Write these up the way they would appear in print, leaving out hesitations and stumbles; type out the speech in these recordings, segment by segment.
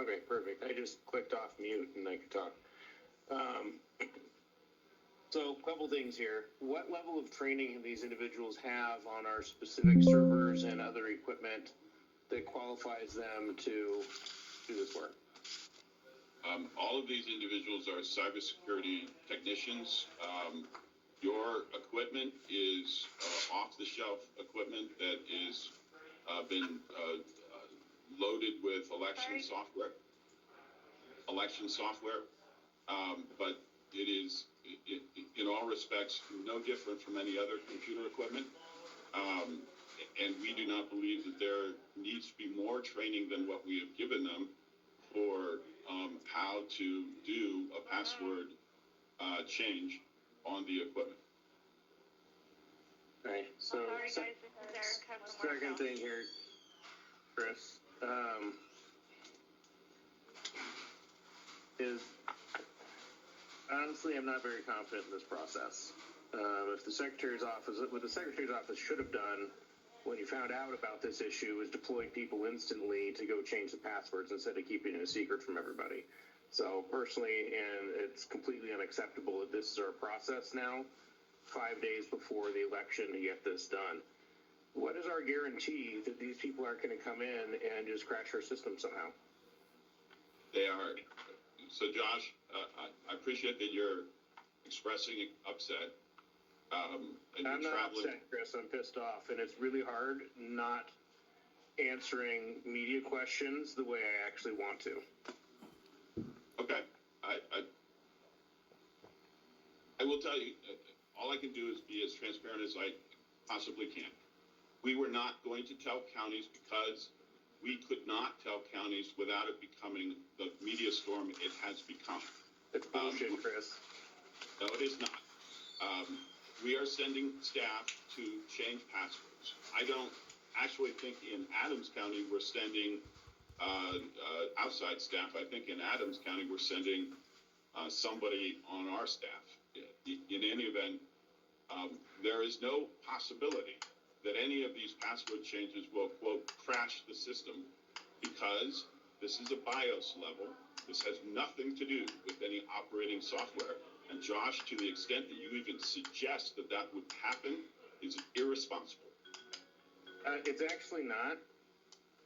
Okay, perfect. I just clicked off mute and I could talk. So a couple things here. What level of training do these individuals have on our specific servers and other equipment that qualifies them to do this work? All of these individuals are cybersecurity technicians. Your equipment is off-the-shelf equipment that is been loaded with election software, but it is, in all respects, no different from any other computer equipment. And we do not believe that there needs to be more training than what we have given them for how to do a password change on the equipment. All right, so second thing here, Chris, is honestly, I'm not very confident in this process. If the Secretary's Office, what the Secretary's Office should have done when he found out about this issue is deployed people instantly to go change the passwords instead of keeping it a secret from everybody. So personally, and it's completely unacceptable that this is our process now, 5 days before the election to get this done. What is our guarantee that these people aren't going to come in and just crash our system somehow? They are. So Josh, I appreciate that you're expressing upset. I'm not upset, Chris. I'm pissed off, and it's really hard not answering media questions the way I actually want to. Okay, I will tell you, all I can do is be as transparent as I possibly can. We were not going to tell counties because we could not tell counties without it becoming the media storm it has become. It's bullshit, Chris. No, it is not. We are sending staff to change passwords. I don't actually think in Adams County we're sending outside staff. I think in Adams County we're sending somebody on our staff. In any event, there is no possibility that any of these password changes will, quote, crash the system, because this is a BIOS level. This has nothing to do with any operating software. And Josh, to the extent that you even suggest that that would happen, is irresponsible. It's actually not,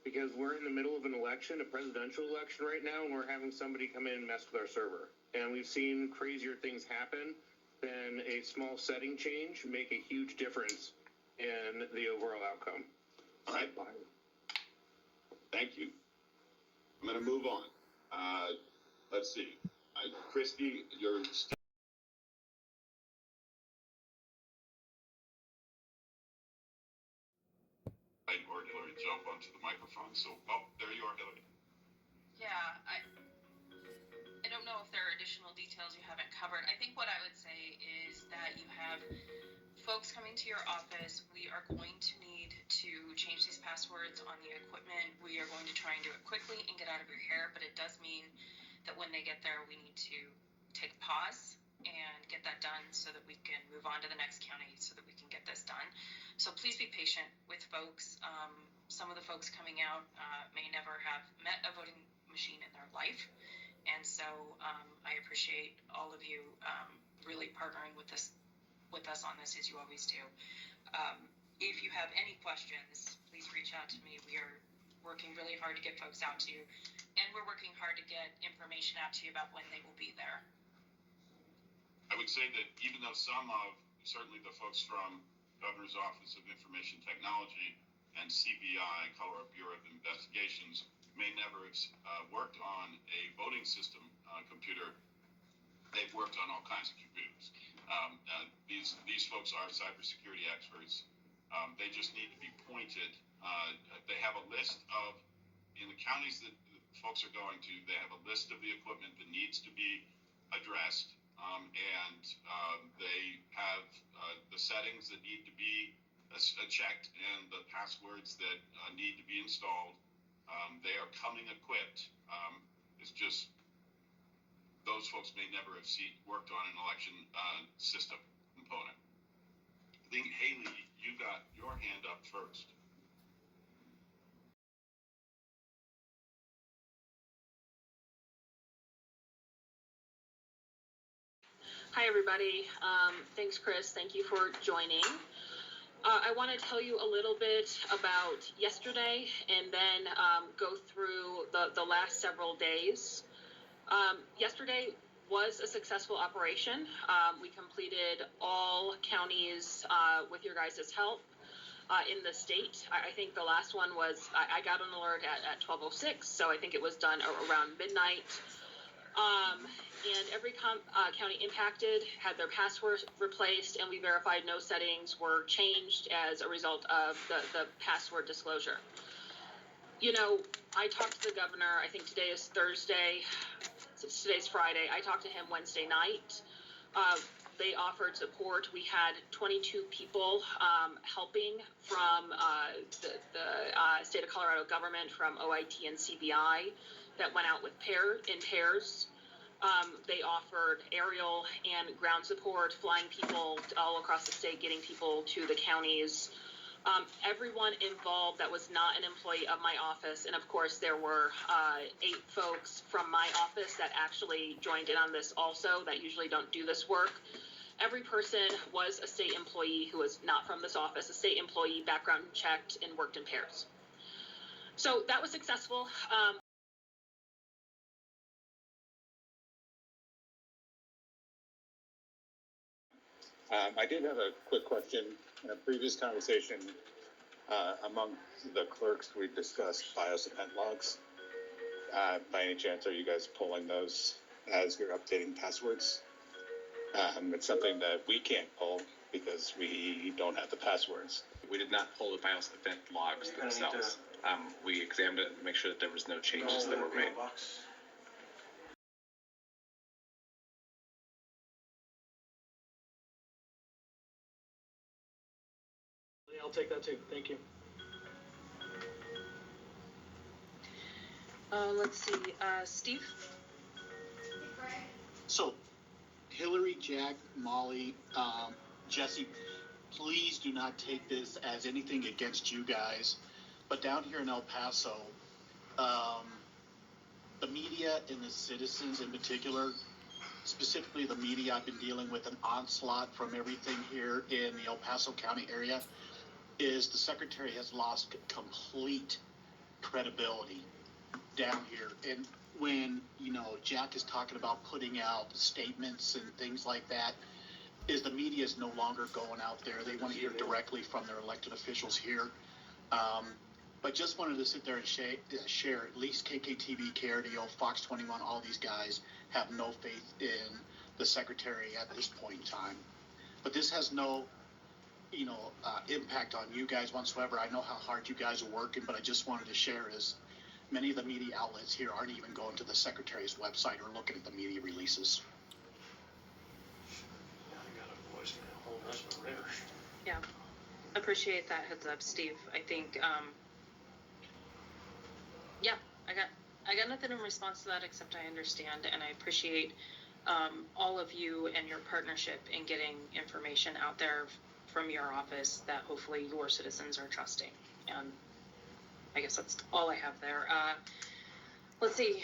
because we're in the middle of an election, a presidential election right now, and we're having somebody come in and mess with our server. And we've seen crazier things happen than a small setting change make a huge difference in the overall outcome. All right. Thank you. I'm going to move on. Let's see. Christy, you're... or Hillary jump onto the microphone. So, there you are, Hillary. Yeah, I don't know if there are additional details you haven't covered. I think what I would say is that you have folks coming to your office. We are going to need to change these passwords on the equipment. We are going to try and do it quickly and get out of your hair, but it does mean that when they get there, we need to take a pause and get that done so that we can move on to the next county so that we can get this done. So please be patient with folks. Some of the folks coming out may never have met a voting machine in their life. And so I appreciate all of you really partnering with us on this, as you always do. If you have any questions, please reach out to me. We are working really hard to get folks out to you, and we're working hard to get information out to you about when they will be there. I would say that even though some of, certainly the folks from Governor's Office of Information Technology and CBI, Colorado Bureau of Investigations, may never have worked on a voting system computer, they've worked on all kinds of computers. These folks are cybersecurity experts. They just need to be pointed. They have a list of, in the counties that folks are going to, they have a list of the equipment that needs to be addressed, and they have the settings that need to be checked and the passwords that need to be installed. They are coming equipped. It's just those folks may never have worked on an election system component. I think, Haley, you got your hand up first. Hi, everybody. Thanks, Chris. Thank you for joining. I want to tell you a little bit about yesterday and then go through the last several days. Yesterday was a successful operation. We completed all counties with your guys' help in the state. I think the last one was, I got an alert at 12:06, so I think it was done around midnight. And every county impacted had their passwords replaced, and we verified no settings were changed as a result of the password disclosure. You know, I talked to the governor, I think today is Thursday, today's Friday. I talked to him Wednesday night. They offered support. We had 22 people helping from the state of Colorado government, from OIT and CBI, that went out with in pairs. They offered aerial and ground support, flying people all across the state, getting people to the counties. Everyone involved that was not an employee of my office, and of course there were 8 folks from my office that actually joined in on this also, that usually don't do this work. Every person was a state employee who was not from this office, a state employee, background checked, and worked in pairs. So that was successful. I did have a quick question. In a previous conversation, among the clerks, we discussed BIOS event logs. By any chance, are you guys pulling those as you're updating passwords? It's something that we can't pull because we don't have the passwords. We did not pull the BIOS event logs themselves. We examined it and make sure that there was no changes that were made. I'll take that too. Thank you. Let's see, Steve? So, Hillary, Jack, Molly, Jesse, please do not take this as anything against you guys. But down here in El Paso, the media and the citizens in particular, specifically the media, I've been dealing with an onslaught from everything here in the El Paso County area, is the secretary has lost complete credibility down here. And when, you know, Jack is talking about putting out statements and things like that, is the media is no longer going out there. They want to hear directly from their elected officials here. But just wanted to sit there and share, at least KKTV, KRDO, Fox 21, all these guys have no faith in the secretary at this point in time. But this has no, impact on you guys whatsoever. I know how hard you guys are working, but I just wanted to share is many of the media outlets here aren't even going to the secretary's website or looking at the media releases. Yeah, appreciate that heads up, Steve. I think, I got nothing in response to that except I understand, and I appreciate all of you and your partnership in getting information out there from your office that hopefully your citizens are trusting. And I guess that's all I have there. Let's see.